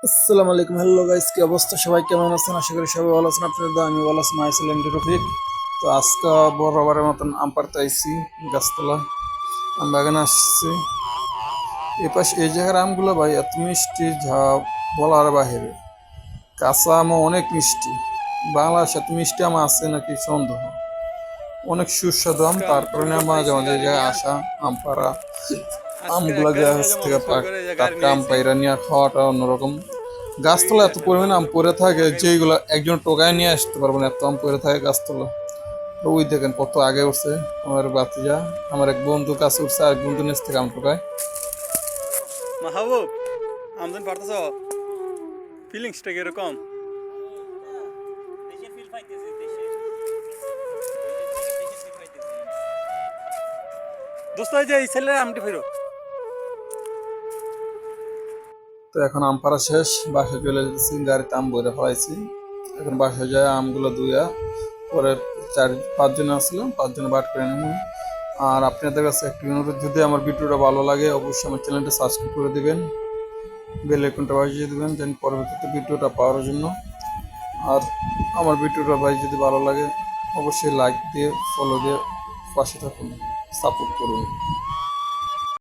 আসসালামু আলাইকুম, hello guys, কি অবস্থা? সবাই কেমন আছেন? আশা করি সবাই ভালো আছেন। আপনাদের দোয়ায় আমি ভালো আছি। মাইসেল রফিক। তো আজকে বরাবরের মতন আম পাড়তে আইছি গাছতলা, আম বাগানে আসছি। এপাশে এই জায়গার আমগুলো ভাই এত মিষ্টি, যা বলার বাহিরে। কাঁচা আমও অনেক মিষ্টি। বাংলাদেশে এত মিষ্টি আম আছে নাকি সন্দেহ। অনেক সুস্বাদু আম, আজকে তার আমি কারণে মাঝে পাইছি মাঝে এই গাড়ি জায়গায় নিয়ে। আসা, আম পাড়া, আজকে আমগুলা গাড়ি গাছ নিয়ে যেমন থেকে চুর করে যে গাড়ি টাটকা নিয়ে আম আইছি। পাইরা নিয়ে খাওয়াটা অন্যরকম। ওই গাছতলা এত দেখেন পরিমাণে আম লোক পড়ে থাকে লাগাইছে। যেইগুলো একজন টোকায় নিয়ে আসতে পারবো না, এত আম পড়ে থাকে গাছতলা। ওই দেখেন কত আগে উঠছে আমার বাতিজা, আমার এক বন্ধু কাছে উঠছে, আর এক বন্ধু নিচ থেকে আম টোকায়। মাহবুব, আমদানি পারতেছ? ফিলিংসটা কিরকম? দেশের ফিল পাইতেছি, দেশের ওইটার থেকে দেশের ফিল পাইতেছি। দোস্ত এই যে এই ছেলের আমটি ফেরো। তো এখন আম পাড়া শেষ, বাসায় চলে যেতেছি, গাড়িতে আম ভরে ফেলাইছি। এখন বাসায় যায় আমগুলো ধুইয়া পরে 4-5 জন আসছিলাম, 5 জনে বাট করে নিব। আর আপনাদের কাছে একটি অনুরোধ, যদি আমার ভিডিওটা ভালো লাগে অবশ্যই আমার চ্যানেলটা সাবস্ক্রাইব করে দিবেন, বেল আইকনটা বাজিয়ে দিবেন যেন পরবর্তীতে ভিডিওটা পাওয়ার জন্য। আর আমার ভিডিওটা ভাই যদি ভালো লাগে অবশ্যই লাইক দিয়ে ফলো দিয়ে পাশে থাকুন, সাপোর্ট করুন।